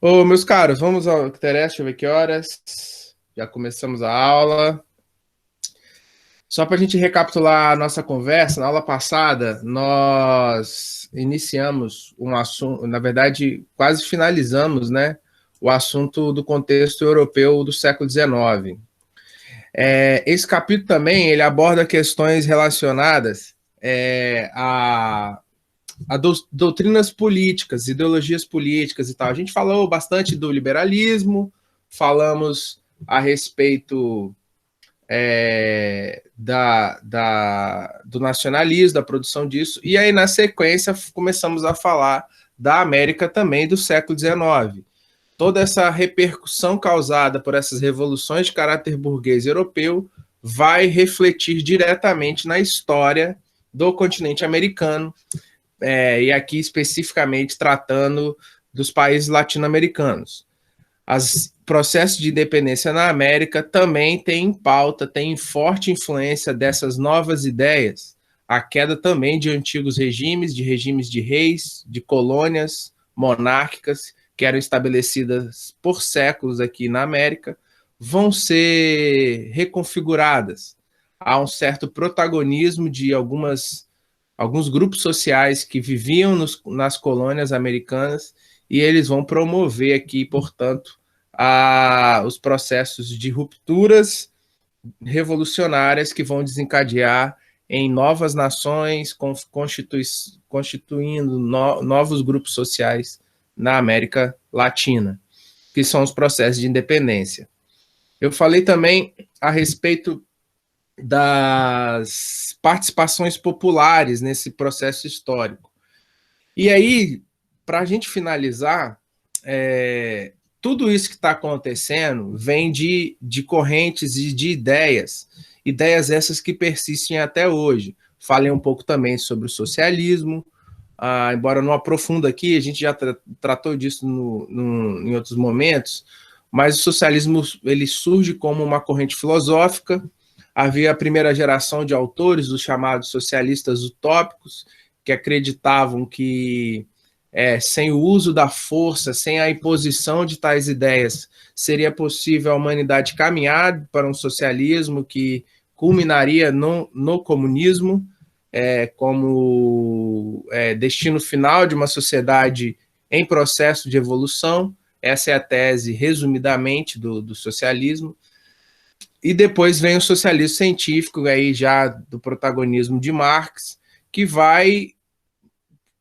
Ô, meus caros, vamos ao que interessa, deixa eu ver que horas. Já começamos a aula. Só para a gente recapitular a nossa conversa, na aula passada, nós iniciamos um assunto, na verdade, quase finalizamos, né? O assunto do contexto europeu do século XIX. Esse capítulo também ele aborda questões relacionadas a doutrinas políticas, ideologias políticas e tal. A gente falou bastante do liberalismo, falamos a respeito do nacionalismo, da produção disso, e aí na sequência começamos a falar da América também do século XIX. Toda essa repercussão causada por essas revoluções de caráter burguês europeu vai refletir diretamente na história do continente americano, e aqui especificamente tratando dos países latino-americanos. Os processos de independência na América também têm em pauta, têm forte influência dessas novas ideias, a queda também de antigos regimes de reis, de colônias monárquicas, que eram estabelecidas por séculos aqui na América, vão ser reconfiguradas. Há um certo protagonismo de alguns grupos sociais que viviam nas colônias americanas e eles vão promover aqui, portanto, os processos de rupturas revolucionárias que vão desencadear em novas nações, constituindo novos grupos sociais na América Latina, que são os processos de independência. Eu falei também a respeito das participações populares nesse processo histórico. E aí, para a gente finalizar, tudo isso que está acontecendo vem de correntes e de ideias essas que persistem até hoje. Falei um pouco também sobre o socialismo, embora não aprofunda aqui, a gente já tratou disso em outros momentos, mas o socialismo ele surge como uma corrente filosófica. Havia a primeira geração de autores, os chamados socialistas utópicos, que acreditavam que sem o uso da força, sem a imposição de tais ideias, seria possível a humanidade caminhar para um socialismo que culminaria no comunismo, como destino final de uma sociedade em processo de evolução. Essa é a tese, resumidamente, do socialismo. E depois vem o socialismo científico, aí já do protagonismo de Marx, que vai,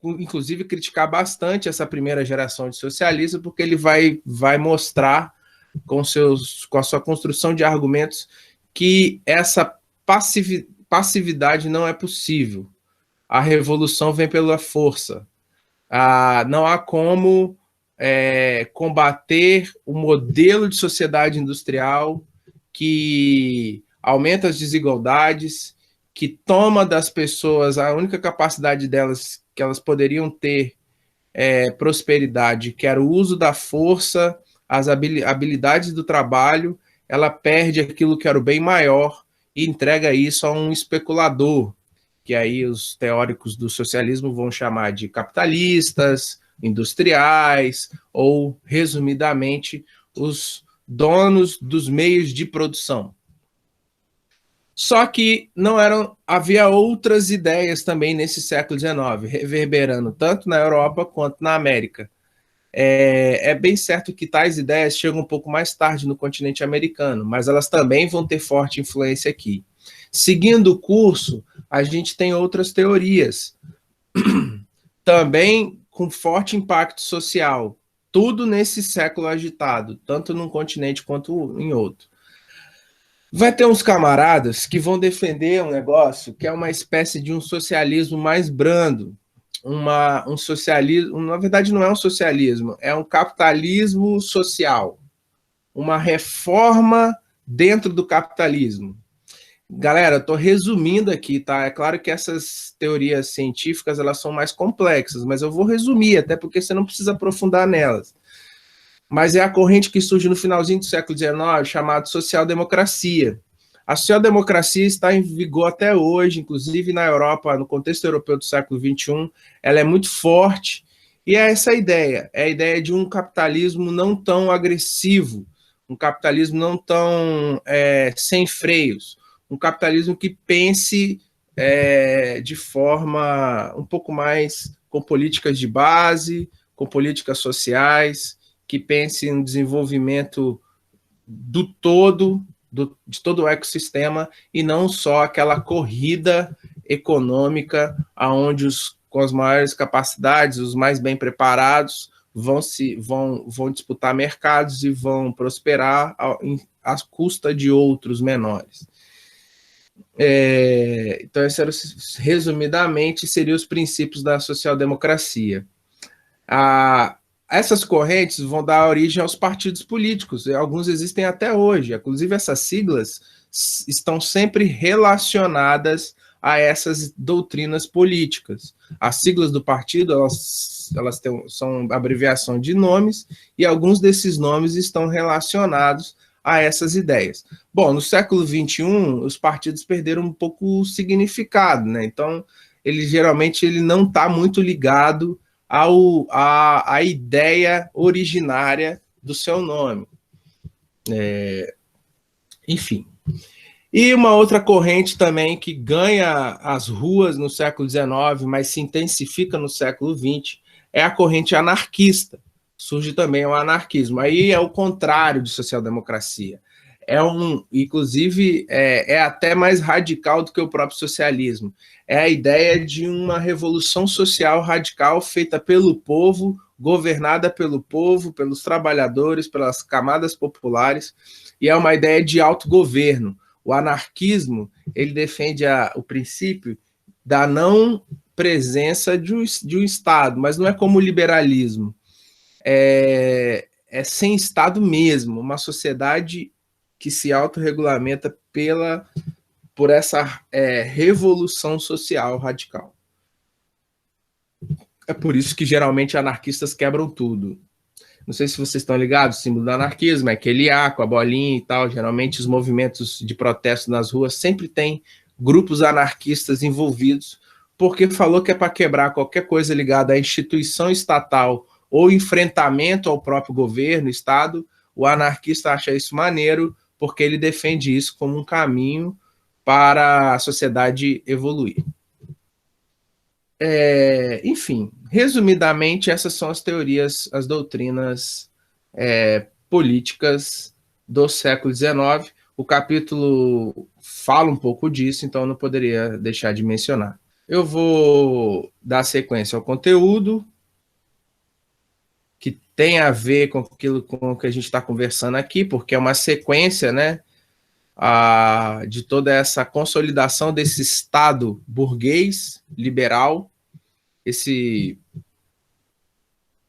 inclusive, criticar bastante essa primeira geração de socialismo, porque ele vai mostrar, com a sua construção de argumentos, que essa passividade não é possível. A revolução vem pela força. Não há como combater o modelo de sociedade industrial que aumenta as desigualdades, que toma das pessoas a única capacidade delas que elas poderiam ter prosperidade, que era o uso da força, as habilidades do trabalho. Ela perde aquilo que era o bem maior e entrega isso a um especulador, que aí os teóricos do socialismo vão chamar de capitalistas, industriais, ou, resumidamente, os donos dos meios de produção. Só que havia outras ideias também nesse século XIX, reverberando tanto na Europa quanto na América. É bem certo que tais ideias chegam um pouco mais tarde no continente americano, mas elas também vão ter forte influência aqui. Seguindo o curso, a gente tem outras teorias, também com forte impacto social, tudo nesse século agitado, tanto num continente quanto em outro. Vai ter uns camaradas que vão defender um negócio que é uma espécie de um socialismo mais brando, um socialismo, na verdade não é um socialismo, é um capitalismo social, uma reforma dentro do capitalismo. Galera, estou resumindo aqui, tá? É claro que essas teorias científicas elas são mais complexas, mas eu vou resumir, até porque você não precisa aprofundar nelas. Mas é a corrente que surge no finalzinho do século XIX, chamada social-democracia. A social-democracia está em vigor até hoje, inclusive na Europa, no contexto europeu do século XXI, ela é muito forte E é essa é a ideia de um capitalismo não tão agressivo, um capitalismo não tão sem freios, um capitalismo que pense de forma um pouco mais com políticas de base, com políticas sociais, que pense no desenvolvimento do todo, de todo o ecossistema, e não só aquela corrida econômica onde os com as maiores capacidades, os mais bem preparados, vão disputar mercados e vão prosperar à custa de outros menores. Então, resumidamente, seriam os princípios da social-democracia. Essas correntes vão dar origem aos partidos políticos, e alguns existem até hoje. Inclusive, essas siglas estão sempre relacionadas a essas doutrinas políticas. As siglas do partido, são abreviação de nomes, e alguns desses nomes estão relacionados a essas ideias. Bom, no século XXI, os partidos perderam um pouco o significado, né? Então, geralmente ele não está muito ligado à ideia originária do seu nome. Enfim. E uma outra corrente também que ganha as ruas no século XIX, mas se intensifica no século XX, é a corrente anarquista. Surge também o anarquismo. Aí é o contrário de social-democracia. Inclusive, é até mais radical do que o próprio socialismo. É a ideia de uma revolução social radical feita pelo povo, governada pelo povo, pelos trabalhadores, pelas camadas populares, e é uma ideia de autogoverno. O anarquismo, ele defende o princípio da não presença de um Estado, mas não é como o liberalismo. É sem Estado mesmo, uma sociedade que se autorregulamenta por essa revolução social radical. É por isso que geralmente anarquistas quebram tudo. Não sei se vocês estão ligados, o símbolo do anarquismo é aquele A com a bolinha e tal. Geralmente os movimentos de protesto nas ruas sempre tem grupos anarquistas envolvidos, porque falou que é para quebrar qualquer coisa ligada à instituição estatal ou enfrentamento ao próprio governo, Estado. O anarquista acha isso maneiro, porque ele defende isso como um caminho para a sociedade evoluir. Enfim, resumidamente, essas são as teorias, as doutrinas políticas do século XIX. O capítulo fala um pouco disso, então eu não poderia deixar de mencionar. Eu vou dar sequência ao conteúdo, que tem a ver com aquilo com que a gente está conversando aqui, porque é uma sequência, né, de toda essa consolidação desse Estado burguês, liberal, esse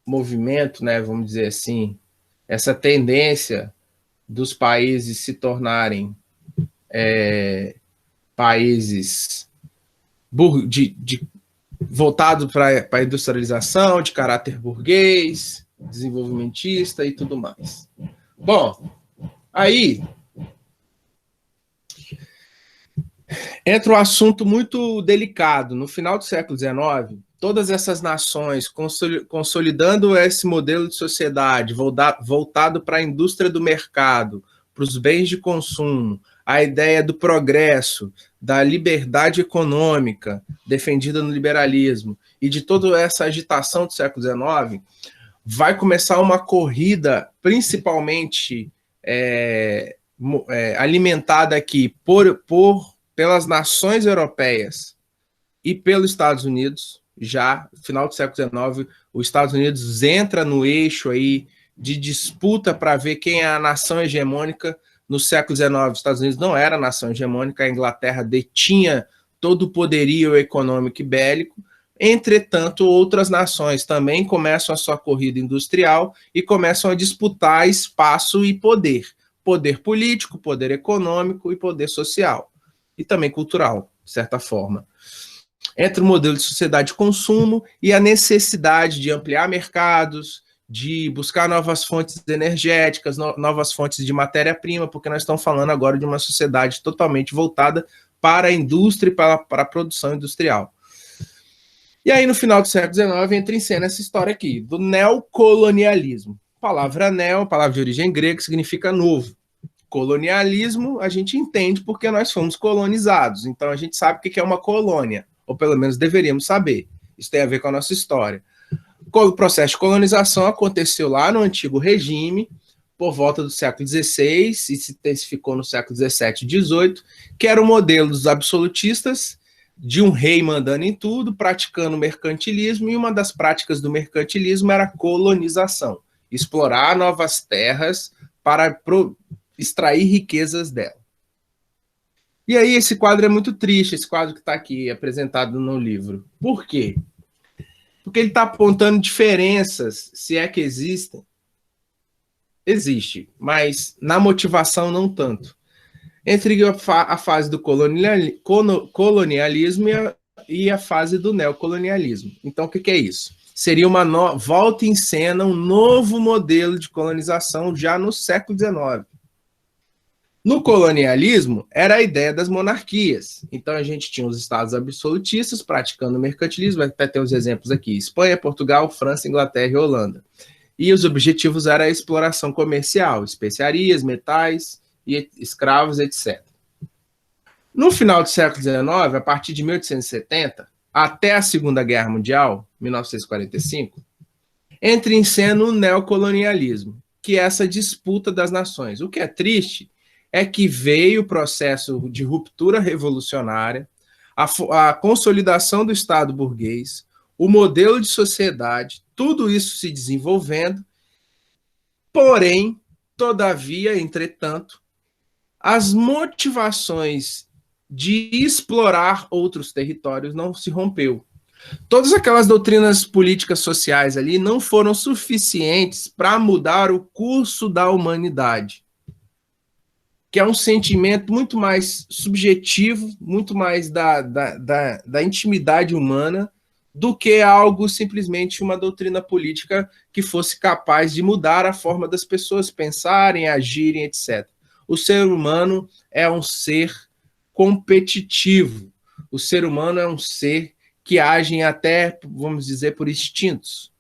movimento, né, vamos dizer assim, essa tendência dos países se tornarem países voltados para a industrialização, de caráter burguês, desenvolvimentista e tudo mais. Bom, aí entra um assunto muito delicado. No final do século XIX, todas essas nações consolidando esse modelo de sociedade voltado para a indústria do mercado, para os bens de consumo, a ideia do progresso, da liberdade econômica defendida no liberalismo e de toda essa agitação do século XIX, vai começar uma corrida, principalmente alimentada aqui pelas nações europeias e pelos Estados Unidos. Já no final do século XIX, os Estados Unidos entra no eixo aí de disputa para ver quem é a nação hegemônica. No século XIX, os Estados Unidos não era a nação hegemônica, a Inglaterra detinha todo o poderio econômico e bélico. Entretanto, outras nações também começam a sua corrida industrial e começam a disputar espaço e poder. Poder político, poder econômico e poder social. E também cultural, de certa forma. Entre o modelo de sociedade de consumo e a necessidade de ampliar mercados, de buscar novas fontes energéticas, novas fontes de matéria-prima, porque nós estamos falando agora de uma sociedade totalmente voltada para a indústria e para a produção industrial. E aí, no final do século XIX, entra em cena essa história aqui, do neocolonialismo. A palavra neo, palavra de origem grega, significa novo. Colonialismo, a gente entende porque nós fomos colonizados. Então, a gente sabe o que é uma colônia, ou pelo menos deveríamos saber. Isso tem a ver com a nossa história. O processo de colonização aconteceu lá no antigo regime, por volta do século XVI, e se intensificou no século XVII e XVIII, que era o modelo dos absolutistas, de um rei mandando em tudo, praticando mercantilismo, e uma das práticas do mercantilismo era a colonização, explorar novas terras para extrair riquezas dela. E aí esse quadro é muito triste, esse quadro que está aqui apresentado no livro. Por quê? Porque ele está apontando diferenças, se é que existem. Existe, mas na motivação não tanto. Entre a fase do colonialismo e a fase do neocolonialismo. Então, o que é isso? Seria uma volta em cena, um novo modelo de colonização já no século XIX. No colonialismo, era a ideia das monarquias. Então, a gente tinha os estados absolutistas praticando o mercantilismo, até ter os exemplos aqui: Espanha, Portugal, França, Inglaterra e Holanda. E os objetivos eram a exploração comercial, especiarias, metais, e escravos, etc. No final do século XIX, a partir de 1870, até a Segunda Guerra Mundial, 1945, entra em cena o neocolonialismo, que é essa disputa das nações. O que é triste é que veio o processo de ruptura revolucionária, a consolidação do Estado burguês, o modelo de sociedade, tudo isso se desenvolvendo, porém, todavia, entretanto, as motivações de explorar outros territórios não se rompeu. Todas aquelas doutrinas políticas sociais ali não foram suficientes para mudar o curso da humanidade, que é um sentimento muito mais subjetivo, muito mais da intimidade humana, do que algo simplesmente uma doutrina política que fosse capaz de mudar a forma das pessoas pensarem, agirem, etc. O ser humano é um ser competitivo. O ser humano é um ser que age até, vamos dizer, por instintos.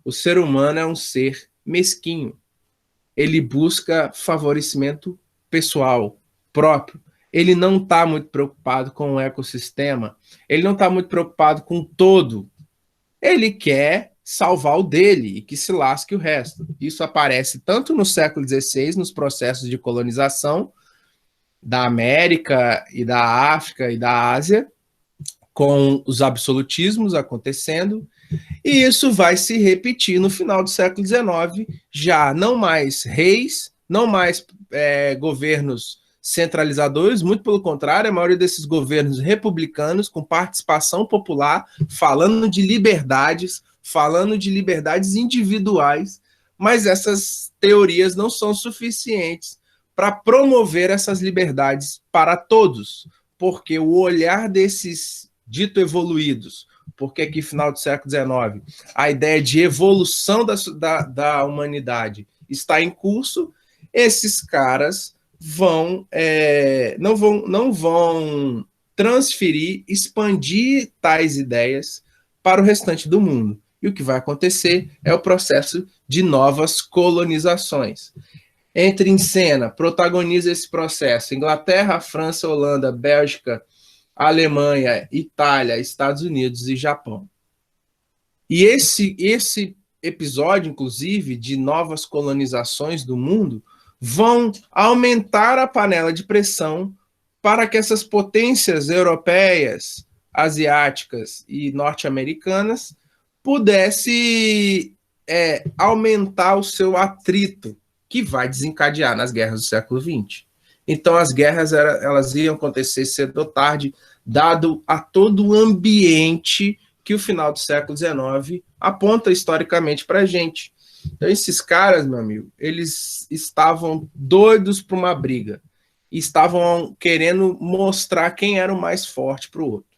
O ser humano é um ser mesquinho. Ele busca favorecimento pessoal, próprio. Ele não está muito preocupado com o ecossistema. Ele não está muito preocupado com o todo. Ele quer salvar o dele e que se lasque o resto. Isso aparece tanto no século XVI, nos processos de colonização da América e da África e da Ásia, com os absolutismos acontecendo, e isso vai se repetir no final do século XIX, já não mais reis, não mais governos centralizadores, muito pelo contrário, a maioria desses governos republicanos, com participação popular, falando de liberdades individuais, mas essas teorias não são suficientes para promover essas liberdades para todos, porque o olhar desses dito evoluídos, porque aqui final do século XIX, a ideia de evolução da humanidade está em curso, esses caras não vão transferir, expandir tais ideias para o restante do mundo. E o que vai acontecer é o processo de novas colonizações. Entra em cena, protagoniza esse processo Inglaterra, França, Holanda, Bélgica, Alemanha, Itália, Estados Unidos e Japão. E esse episódio, inclusive, de novas colonizações do mundo, vão aumentar a panela de pressão para que essas potências europeias, asiáticas e norte-americanas pudessem aumentar o seu atrito, que vai desencadear nas guerras do século XX. Então, as guerras elas iam acontecer cedo ou tarde, dado a todo o ambiente que o final do século XIX aponta historicamente para a gente. Então, esses caras, meu amigo, eles estavam doidos para uma briga. E estavam querendo mostrar quem era o mais forte para o outro.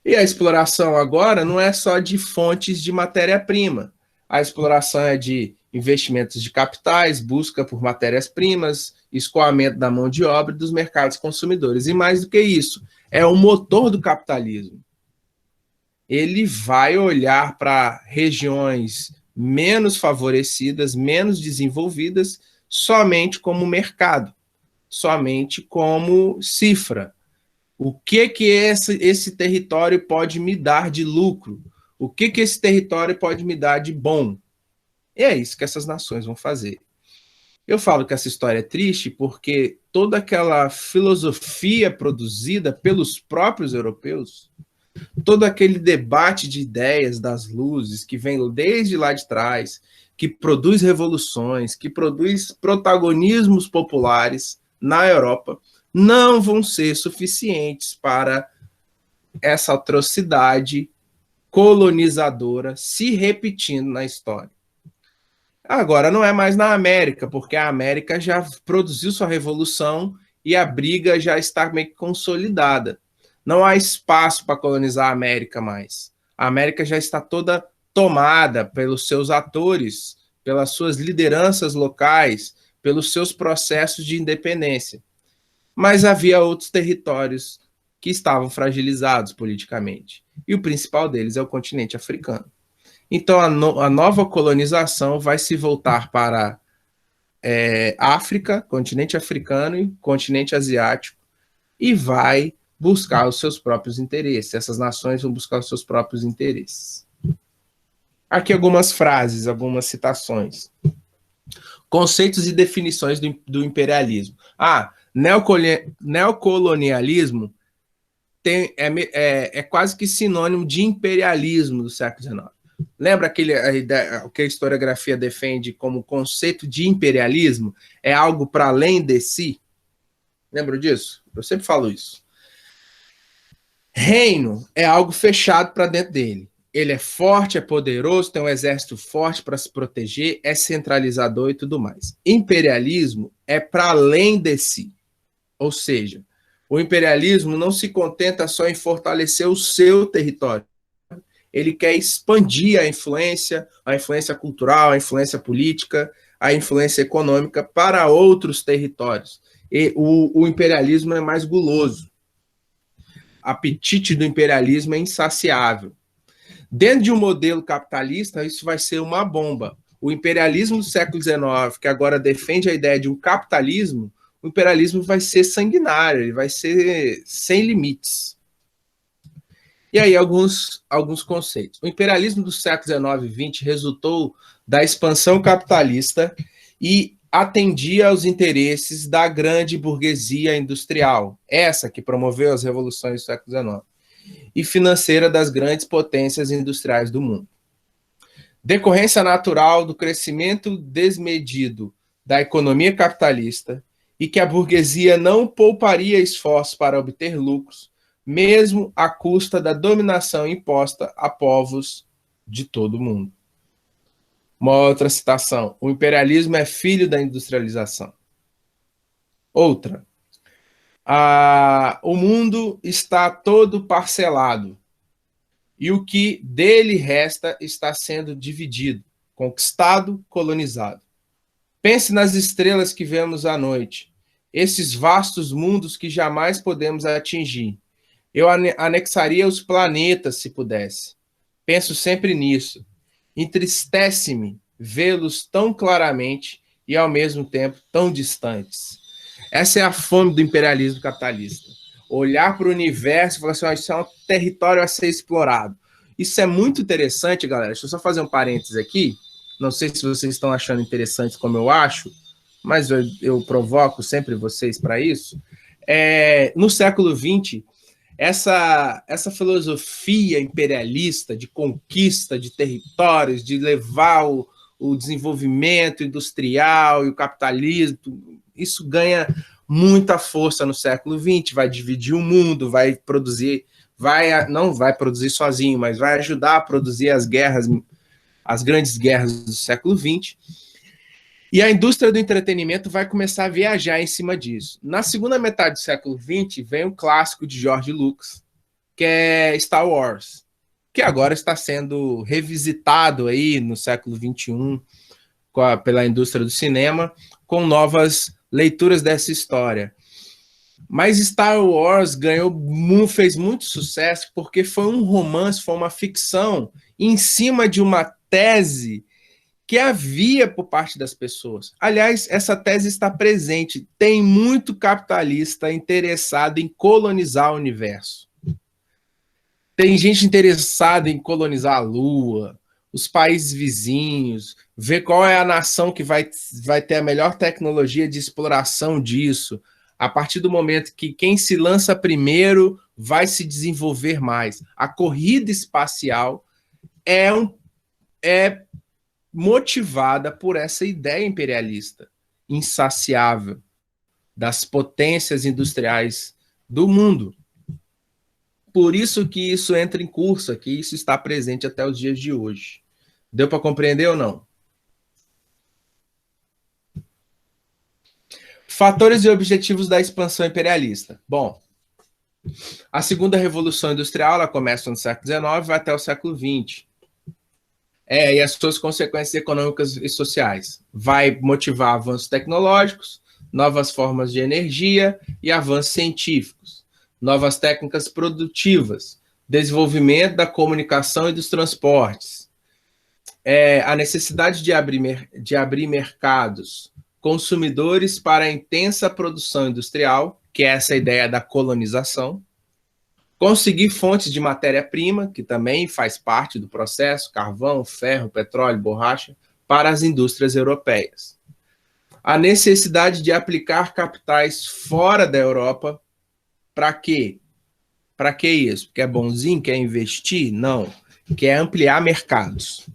E a exploração agora não é só de fontes de matéria-prima. A exploração é de investimentos de capitais, busca por matérias-primas, escoamento da mão de obra e dos mercados consumidores. E mais do que isso, é o motor do capitalismo. ele vai olhar para regiões menos favorecidas, menos desenvolvidas, somente como mercado, somente como cifra. O que esse território pode me dar de lucro? O que esse território pode me dar de bom? E é isso que essas nações vão fazer. Eu falo que essa história é triste porque toda aquela filosofia produzida pelos próprios europeus, todo aquele debate de ideias das luzes que vem desde lá de trás, que produz revoluções, que produz protagonismos populares na Europa, não vão ser suficientes para essa atrocidade colonizadora se repetindo na história. Agora não é mais na América, porque a América já produziu sua revolução e a briga já está meio que consolidada. Não há espaço para colonizar a América mais. A América já está toda tomada pelos seus atores, pelas suas lideranças locais, pelos seus processos de independência. Mas havia outros territórios que estavam fragilizados politicamente. E o principal deles é o continente africano. Então, a nova colonização vai se voltar para África, continente africano e continente asiático, e vai buscar os seus próprios interesses. Essas nações vão buscar os seus próprios interesses. Aqui algumas frases, algumas citações. Conceitos e definições do imperialismo. Neocolonialismo é quase que sinônimo de imperialismo do século XIX. Lembra o que a historiografia defende como conceito de imperialismo? É algo para além de si? Lembra disso? Eu sempre falo isso. Reino é algo fechado para dentro dele. Ele é forte, é poderoso, tem um exército forte para se proteger, é centralizador e tudo mais. Imperialismo é para além de si. Ou seja, o imperialismo não se contenta só em fortalecer o seu território. Ele quer expandir a influência cultural, a influência política, a influência econômica para outros territórios. E o imperialismo é mais guloso. O apetite do imperialismo é insaciável. Dentro de um modelo capitalista, isso vai ser uma bomba. O imperialismo do século XIX, que agora defende a ideia de um capitalismo, o imperialismo vai ser sanguinário, ele vai ser sem limites. E aí, alguns conceitos. O imperialismo do século XIX e XX resultou da expansão capitalista e atendia aos interesses da grande burguesia industrial, essa que promoveu as revoluções do século XIX, e financeira das grandes potências industriais do mundo. Decorrência natural do crescimento desmedido da economia capitalista e que a burguesia não pouparia esforços para obter lucros, mesmo à custa da dominação imposta a povos de todo o mundo. Uma outra citação. O imperialismo é filho da industrialização. Outra. O mundo está todo parcelado e o que dele resta está sendo dividido, conquistado, colonizado. Pense nas estrelas que vemos à noite, esses vastos mundos que jamais podemos atingir. Eu anexaria os planetas se pudesse. Penso sempre nisso. Entristece-me vê-los tão claramente e, ao mesmo tempo, tão distantes. Essa é a fome do imperialismo capitalista. Olhar para o universo e falar assim, isso é um território a ser explorado. Isso é muito interessante, galera. Deixa eu só fazer um parênteses aqui. Não sei se vocês estão achando interessante como eu acho, mas eu provoco sempre vocês para isso. No século XX, essa filosofia imperialista de conquista de territórios, de levar o desenvolvimento industrial e o capitalismo, isso ganha muita força no século XX, vai dividir o mundo, vai produzir, não vai produzir sozinho, mas vai ajudar a produzir as grandes guerras do século XX. E a indústria do entretenimento vai começar a viajar em cima disso. Na segunda metade do século XX, vem um clássico de George Lucas, que é Star Wars, que agora está sendo revisitado aí no século XXI pela indústria do cinema, com novas leituras dessa história. Mas Star Wars fez muito sucesso porque foi um romance, foi uma ficção em cima de uma tese que havia por parte das pessoas. Aliás, essa tese está presente. Tem muito capitalista interessado em colonizar o universo. Tem gente interessada em colonizar a Lua, os países vizinhos, ver qual é a nação que vai ter a melhor tecnologia de exploração disso. A partir do momento que quem se lança primeiro vai se desenvolver mais. A corrida espacial é motivada por essa ideia imperialista insaciável das potências industriais do mundo. Por isso que isso entra em curso aqui, isso está presente até os dias de hoje. Deu para compreender ou não? Fatores e objetivos da expansão imperialista. Bom, a segunda revolução industrial ela começa no século XIX e vai até o século XX. E as suas consequências econômicas e sociais. Vai motivar avanços tecnológicos, novas formas de energia e avanços científicos, novas técnicas produtivas, desenvolvimento da comunicação e dos transportes, a necessidade de abrir mercados consumidores para a intensa produção industrial, que é essa ideia da colonização, conseguir fontes de matéria-prima, que também faz parte do processo, carvão, ferro, petróleo, borracha, para as indústrias europeias. A necessidade de aplicar capitais fora da Europa, para quê? Para que isso? Quer bonzinho? Quer investir? Não. Quer ampliar mercados.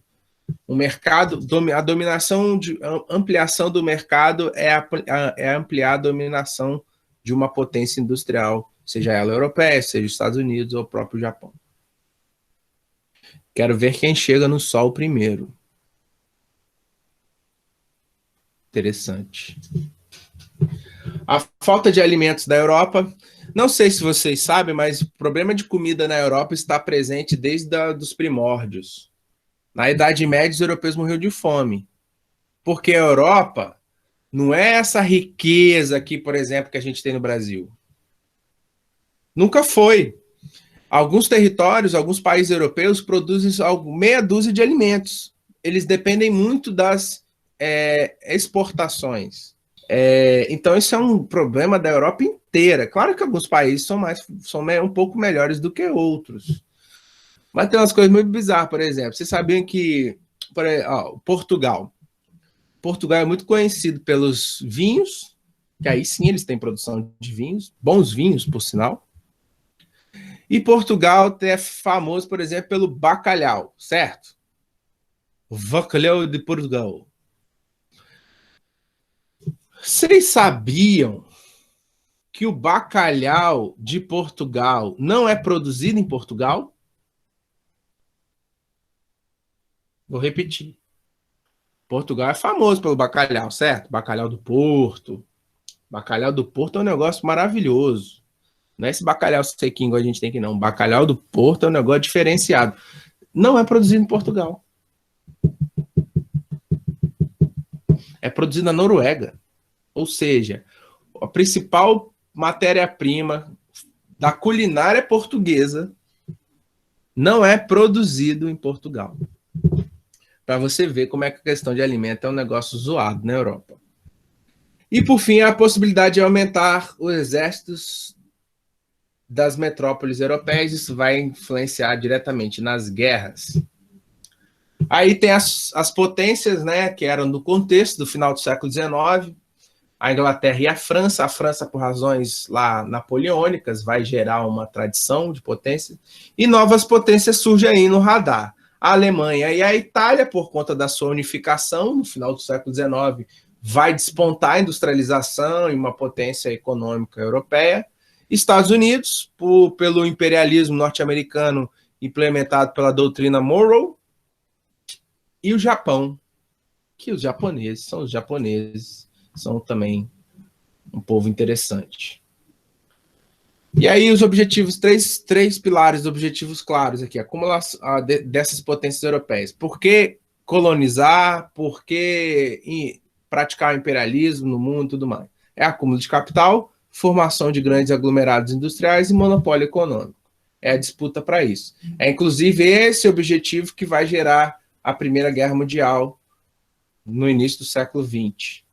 O mercado, a ampliação do mercado é ampliar a dominação de uma potência industrial, seja ela europeia, seja os Estados Unidos ou o próprio Japão. Quero ver quem chega no sol primeiro. Interessante. A falta de alimentos da Europa. Não sei se vocês sabem, mas o problema de comida na Europa está presente desde os primórdios. Na Idade Média, os europeus morreram de fome. Porque a Europa não é essa riqueza aqui, por exemplo, que a gente tem no Brasil. Nunca foi. Alguns territórios, alguns países europeus produzem meia dúzia de alimentos. Eles dependem muito das exportações. Então, isso é um problema da Europa inteira. Claro que alguns países são um pouco melhores do que outros. Mas tem umas coisas muito bizarras, por exemplo. Vocês sabiam que Portugal é muito conhecido pelos vinhos, que aí sim eles têm produção de vinhos, bons vinhos, por sinal. E Portugal é famoso, por exemplo, pelo bacalhau, certo? O bacalhau de Portugal. Vocês sabiam que o bacalhau de Portugal não é produzido em Portugal? Vou repetir. Portugal é famoso pelo bacalhau, certo? Bacalhau do Porto. Bacalhau do Porto é um negócio maravilhoso. Não é esse bacalhau sequinho que a gente tem aqui, não. Bacalhau do Porto é um negócio diferenciado. Não é produzido em Portugal. É produzido na Noruega. Ou seja, a principal matéria-prima da culinária portuguesa não é produzido em Portugal. Para você ver como é que a questão de alimento é um negócio zoado na Europa. E, por fim, a possibilidade de aumentar os exércitos das metrópoles europeias. Isso vai influenciar diretamente nas guerras. Aí tem as potências, né, que eram no contexto do final do século XIX, a Inglaterra e a França. A França, por razões lá napoleônicas, vai gerar uma tradição de potência. E novas potências surgem aí no radar. A Alemanha e a Itália, por conta da sua unificação, no final do século XIX, vai despontar a industrialização e uma potência econômica europeia. Estados Unidos, pelo imperialismo norte-americano implementado pela doutrina Monroe. E o Japão, que os japoneses são também um povo interessante. E aí os objetivos, três pilares, objetivos claros aqui, acumulação dessas potências europeias. Por que colonizar? Por que praticar o imperialismo no mundo e tudo mais? É acúmulo de capital, formação de grandes aglomerados industriais e monopólio econômico. É a disputa para isso. É inclusive esse objetivo que vai gerar a Primeira Guerra Mundial no início do século XX.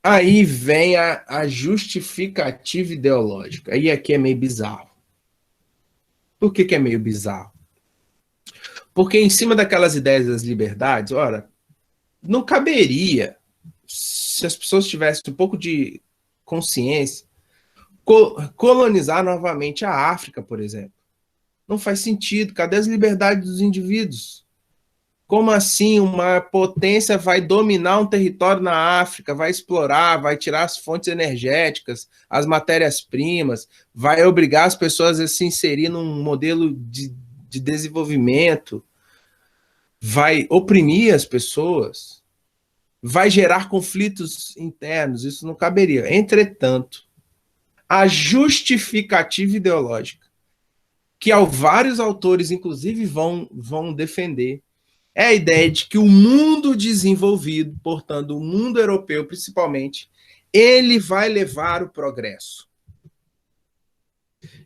Aí vem a justificativa ideológica. Aí aqui é meio bizarro. Por que é meio bizarro? Porque em cima daquelas ideias das liberdades, ora, não caberia, se as pessoas tivessem um pouco de consciência, colonizar novamente a África, por exemplo. Não faz sentido. Cadê as liberdades dos indivíduos? Como assim uma potência vai dominar um território na África, vai explorar, vai tirar as fontes energéticas, as matérias-primas, vai obrigar as pessoas a se inserir num modelo de desenvolvimento, vai oprimir as pessoas, vai gerar conflitos internos? Isso não caberia. Entretanto, a justificativa ideológica, que vários autores, inclusive, vão defender, é a ideia de que o mundo desenvolvido, portanto, o mundo europeu principalmente, ele vai levar o progresso.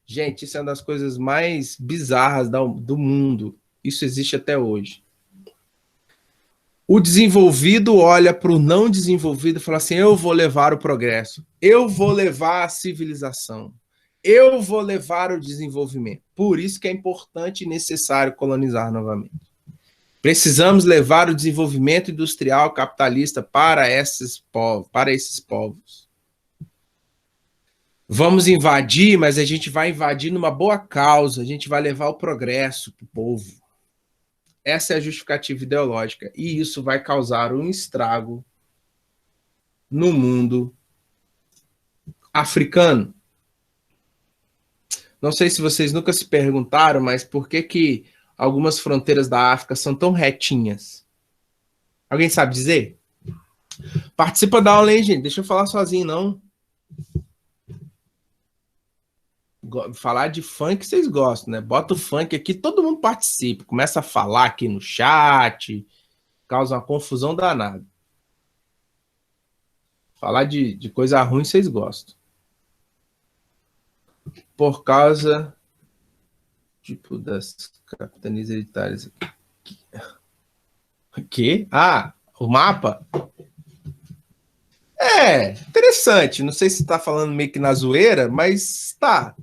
Gente, isso é uma das coisas mais bizarras do mundo. Isso existe até hoje. O desenvolvido olha para o não desenvolvido e fala assim: eu vou levar o progresso, eu vou levar a civilização, eu vou levar o desenvolvimento. Por isso que é importante e necessário colonizar novamente. Precisamos levar o desenvolvimento industrial capitalista para esses povos. Vamos invadir, mas a gente vai invadir numa boa causa, a gente vai levar o progresso para o povo. Essa é a justificativa ideológica, e isso vai causar um estrago no mundo africano. Não sei se vocês nunca se perguntaram, mas por que algumas fronteiras da África são tão retinhas? Alguém sabe dizer? Participa da aula aí, gente. Deixa eu falar sozinho, não. Falar de funk vocês gostam, né? Bota o funk aqui, todo mundo participa. Começa a falar aqui no chat, causa uma confusão danada. Falar de coisa ruim vocês gostam. Por causa, tipo, das capitanias hereditárias. O quê? Ah, o mapa? É, interessante. Não sei se está falando meio que na zoeira, mas tá.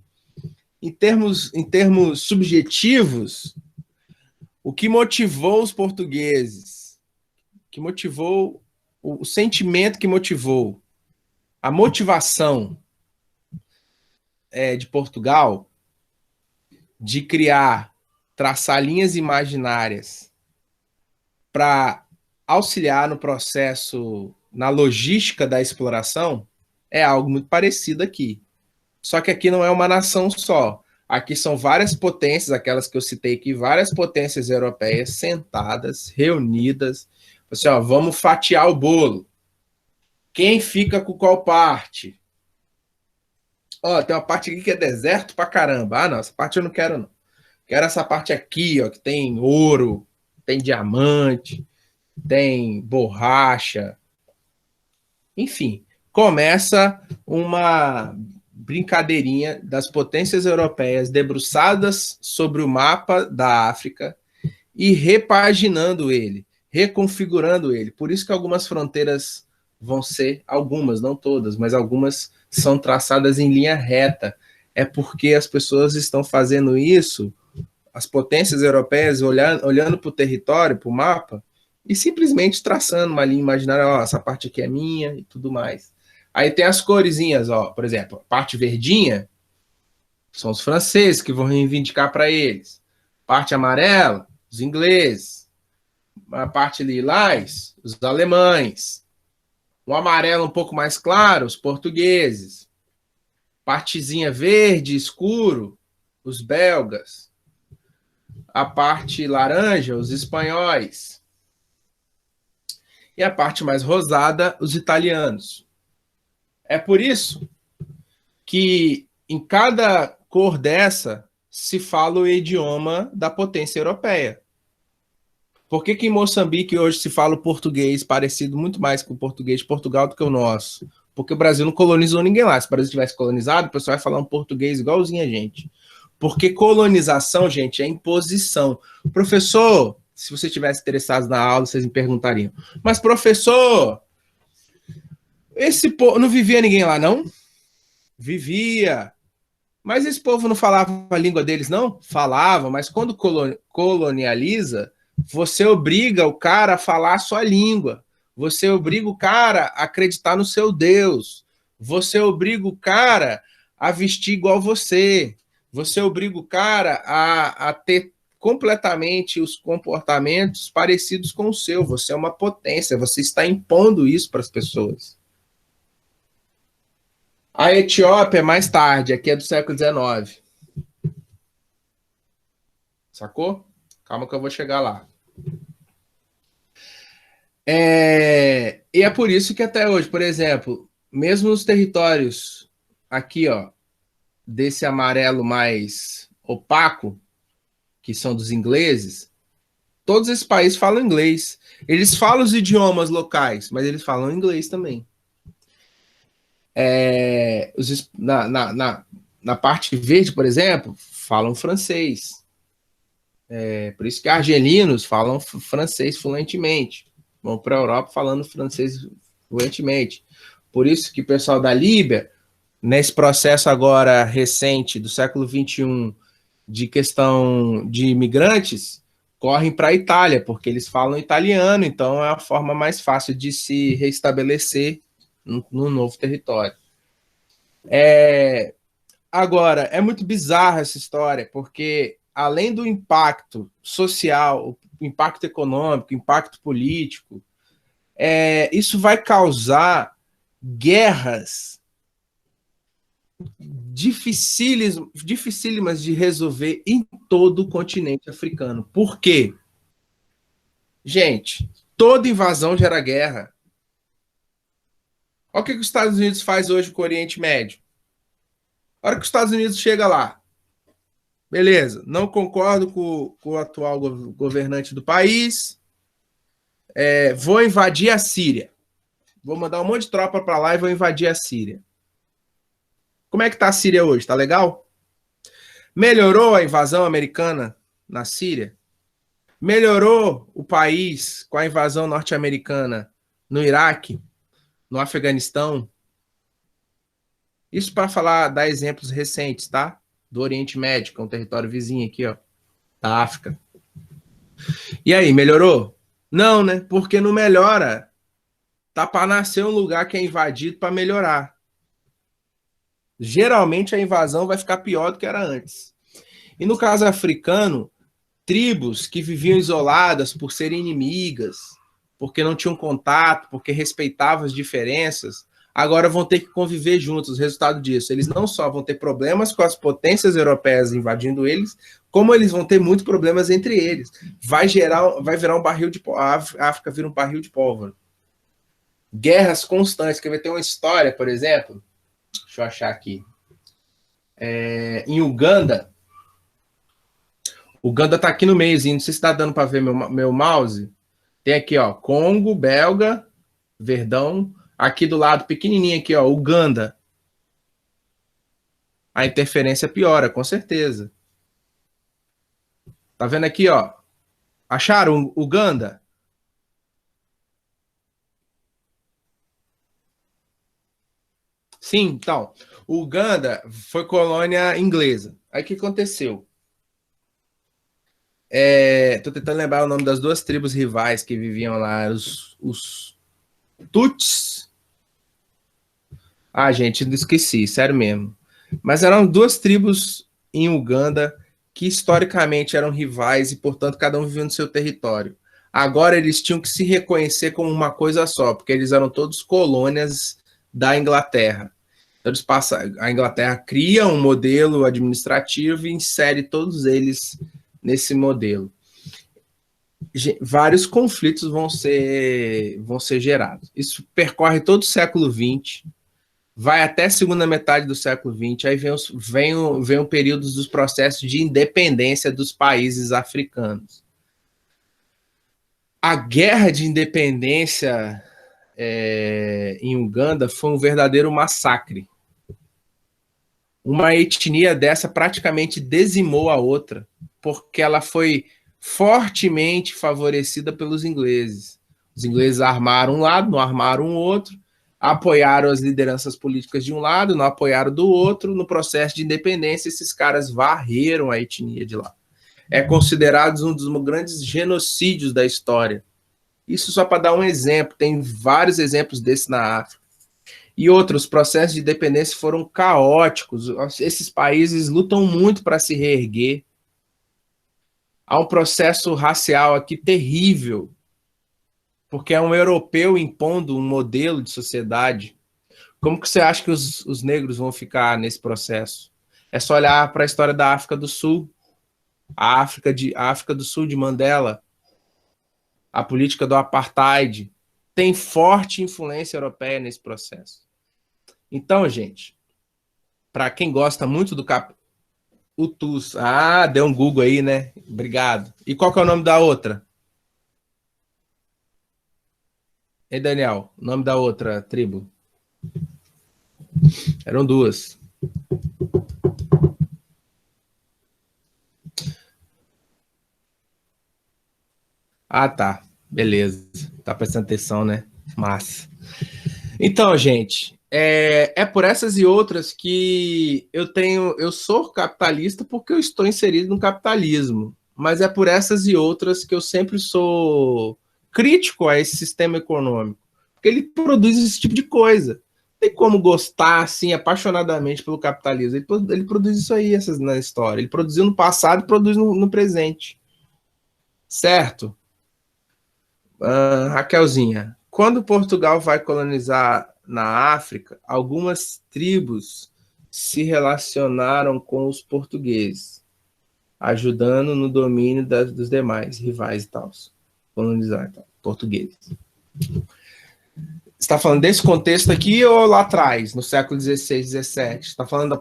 Em termos subjetivos, o que motivou os portugueses, que motivou o sentimento que motivou, a motivação de Portugal de traçar linhas imaginárias para auxiliar no processo, na logística da exploração, é algo muito parecido aqui. Só que aqui não é uma nação só. Aqui são várias potências, aquelas que eu citei aqui, várias potências europeias sentadas, reunidas. Assim, ó, vamos fatiar o bolo. Quem fica com qual parte? Ó, tem uma parte aqui que é deserto pra caramba. Ah, não, essa parte eu não quero, não. Quero essa parte aqui, ó, que tem ouro, tem diamante, tem borracha. Enfim, começa uma brincadeirinha das potências europeias debruçadas sobre o mapa da África e repaginando ele, reconfigurando ele. Por isso que algumas fronteiras vão ser, algumas, não todas, mas algumas são traçadas em linha reta. É porque as pessoas estão fazendo isso, as potências europeias olhando para o território, para o mapa, e simplesmente traçando uma linha imaginária, ó, essa parte aqui é minha e tudo mais. Aí tem as coresinhas, ó, por exemplo, a parte verdinha são os franceses que vão reivindicar para eles. Parte amarela, os ingleses. A parte lilás, os alemães. O amarelo um pouco mais claro, os portugueses. Partezinha verde escuro, os belgas. A parte laranja, os espanhóis. E a parte mais rosada, os italianos. É por isso que em cada cor dessa se fala o idioma da potência europeia. Por que em Moçambique hoje se fala o português parecido muito mais com o português de Portugal do que o nosso? porque o Brasil não colonizou ninguém lá. Se o Brasil tivesse colonizado, o pessoal vai falar um português igualzinho a gente. Porque colonização, gente, é imposição. Professor, se você tivesse interessado na aula, vocês me perguntariam, mas professor, esse povo não vivia ninguém lá, não? Vivia. Mas esse povo não falava a língua deles, não? Falava, mas quando colonializa, você obriga o cara a falar a sua língua. Você obriga o cara a acreditar no seu Deus. Você obriga o cara a vestir igual você. Você obriga o cara a ter completamente os comportamentos parecidos com o seu. Você é uma potência, você está impondo isso para as pessoas. A Etiópia, mais tarde, aqui é do século XIX. Sacou? Calma que eu vou chegar lá. E é por isso que até hoje, por exemplo, mesmo nos territórios aqui, ó, desse amarelo mais opaco, que são dos ingleses, todos esses países falam inglês. Eles falam os idiomas locais, mas eles falam inglês também. Na parte verde, por exemplo, falam francês. Por isso que argelinos falam francês fluentemente. Vão para a Europa falando francês fluentemente. Por isso que o pessoal da Líbia, nesse processo agora recente do século XXI, de questão de imigrantes, correm para a Itália, porque eles falam italiano, então é a forma mais fácil de se restabelecer no novo território. Agora, é muito bizarra essa história, porque além do impacto social, o impacto econômico, o impacto político, isso vai causar guerras dificílimas de resolver em todo o continente africano. Por quê? Gente, toda invasão gera guerra. Olha o que os Estados Unidos faz hoje com o Oriente Médio. A hora que os Estados Unidos chega lá, beleza, não concordo com o atual governante do país, vou invadir a Síria. Vou mandar um monte de tropa para lá e vou invadir a Síria. Como é que tá a Síria hoje? Tá legal? Melhorou a invasão americana na Síria? Melhorou o país com a invasão norte-americana no Iraque, no Afeganistão? Isso para dar exemplos recentes, tá? Do Oriente Médio, que é um território vizinho aqui, ó, da África. E aí, melhorou? Não, né? Porque não melhora. Tá para nascer um lugar que é invadido para melhorar. Geralmente a invasão vai ficar pior do que era antes. E no caso africano, tribos que viviam isoladas por serem inimigas, porque não tinham contato, porque respeitavam as diferenças, agora vão ter que conviver juntos. O resultado disso, eles não só vão ter problemas com as potências europeias invadindo eles, como eles vão ter muitos problemas entre eles. Vai virar um barril de pólvora. A África vira um barril de pólvora. Guerras constantes. Quer ver? Tem uma história, por exemplo, deixa eu achar aqui. Em Uganda tá aqui no meiozinho, não sei se tá dando para ver meu mouse. Tem aqui, ó, Congo, Belga, Verdão. Aqui do lado, pequenininho aqui, ó, Uganda. A interferência piora, com certeza. Tá vendo aqui, ó? Acharam Uganda? Sim, então. Uganda foi colônia inglesa. Aí o que aconteceu? Tô tentando lembrar o nome das duas tribos rivais que viviam lá, os Tuts. Ah, gente, esqueci, sério mesmo. Mas eram duas tribos em Uganda que historicamente eram rivais e, portanto, cada um vivia no seu território. Agora eles tinham que se reconhecer como uma coisa só, porque eles eram todos colônias da Inglaterra. Então, a Inglaterra cria um modelo administrativo e insere todos eles nesse modelo. Vários conflitos vão ser gerados. Isso percorre todo o século XX, vai até a segunda metade do século XX, aí vem um período dos processos de independência dos países africanos. A guerra de independência em Uganda foi um verdadeiro massacre. Uma etnia dessa praticamente dizimou a outra, porque ela foi fortemente favorecida pelos ingleses. Os ingleses armaram um lado, não armaram o outro, apoiaram as lideranças políticas de um lado, não apoiaram do outro. No processo de independência, esses caras varreram a etnia de lá. É considerado um dos grandes genocídios da história. Isso só para dar um exemplo, tem vários exemplos desses na África. E outros processos de independência foram caóticos. Esses países lutam muito para se reerguer. Há um processo racial aqui terrível, porque é um europeu impondo um modelo de sociedade. Como que você acha que os negros vão ficar nesse processo? É só olhar para a história da África do Sul, a África do Sul de Mandela, a política do apartheid, tem forte influência europeia nesse processo. Então, gente, para quem gosta muito do o TUS, deu um Google aí, né? Obrigado. E qual que é o nome da outra? Ei, Daniel, o nome da outra tribo? Eram duas. Tá. Beleza. Tá prestando atenção, né? Massa. Então, gente, é por essas e outras que eu sou capitalista porque eu estou inserido no capitalismo, mas é por essas e outras que eu sempre sou crítico a esse sistema econômico, porque ele produz esse tipo de coisa. Não tem como gostar assim apaixonadamente pelo capitalismo. Ele produz isso aí na história. Ele produziu no passado e produz no presente. Certo? Raquelzinha, quando Portugal vai colonizar na África, algumas tribos se relacionaram com os portugueses, ajudando no domínio dos demais rivais e tal, colonizar portugueses. Você está falando desse contexto aqui ou lá atrás, no século XVI, XVII? Você está falando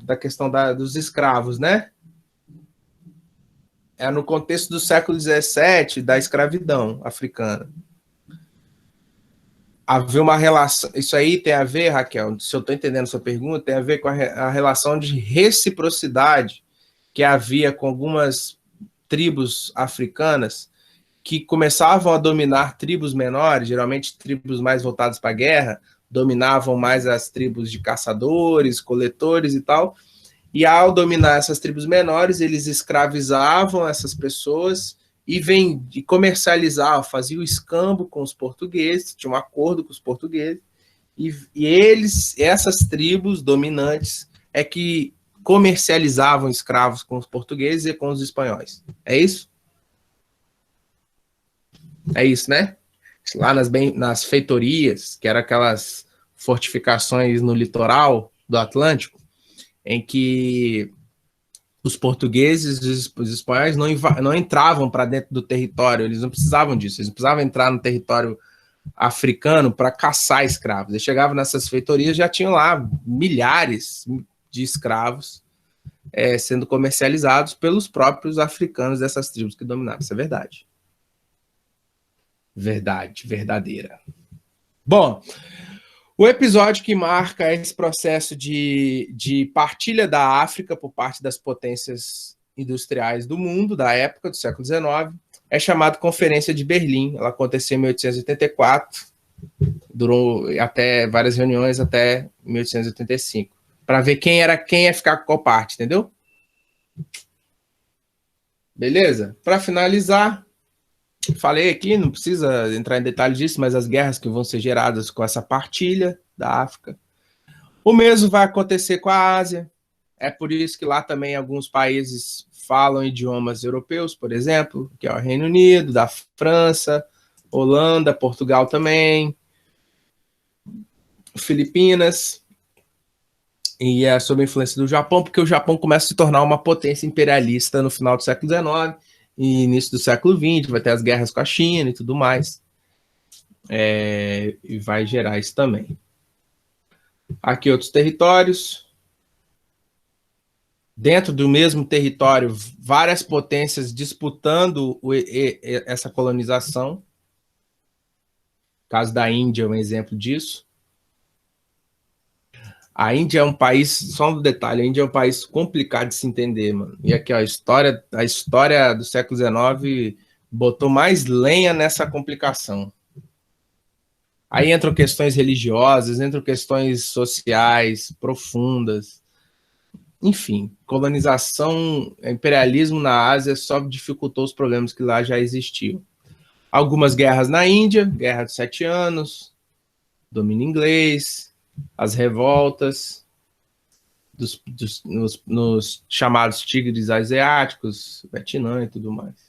da questão dos escravos, né? É no contexto do século XVII, da escravidão africana. Haver uma relação. Isso aí tem a ver, Raquel, se eu estou entendendo sua pergunta, tem a ver com a relação de reciprocidade que havia com algumas tribos africanas que começavam a dominar tribos menores, geralmente tribos mais voltadas para a guerra, dominavam mais as tribos de caçadores, coletores e tal. E ao dominar essas tribos menores, eles escravizavam essas pessoas e comercializavam, faziam escambo com os portugueses, tinha um acordo com os portugueses, essas tribos dominantes, é que comercializavam escravos com os portugueses e com os espanhóis. É isso? É isso, né? Lá nas feitorias, que eram aquelas fortificações no litoral do Atlântico, em que os portugueses e os espanhóis não entravam para dentro do território, eles não precisavam disso, eles não precisavam entrar no território africano para caçar escravos. Eles chegavam nessas feitorias, já tinham lá milhares de escravos sendo comercializados pelos próprios africanos dessas tribos que dominavam. Isso é verdade. Verdade, verdadeira. Bom, o episódio que marca esse processo de partilha da África por parte das potências industriais do mundo, da época, do século XIX, é chamado Conferência de Berlim. Ela aconteceu em 1884, durou até várias reuniões até 1885, para ver quem ia ficar com qual parte, entendeu? Beleza? Para finalizar, falei aqui, não precisa entrar em detalhes disso, mas as guerras que vão ser geradas com essa partilha da África. O mesmo vai acontecer com a Ásia. É por isso que lá também alguns países falam idiomas europeus, por exemplo, que é o Reino Unido, da França, Holanda, Portugal também, Filipinas, e é sob a influência do Japão, porque o Japão começa a se tornar uma potência imperialista no final do século XIX e início do século XX, vai ter as guerras com a China e tudo mais, e vai gerar isso também. Aqui outros territórios. Dentro do mesmo território, várias potências disputando essa colonização. O caso da Índia é um exemplo disso. A Índia é um país, só um detalhe, a Índia é um país complicado de se entender, mano. E aqui, ó, a história do século XIX botou mais lenha nessa complicação. Aí entram questões religiosas, entram questões sociais profundas. Enfim, colonização, imperialismo na Ásia só dificultou os problemas que lá já existiam. Algumas guerras na Índia, Guerra dos 7 Anos, domínio inglês, as revoltas nos chamados tigres asiáticos, Vietnã e tudo mais.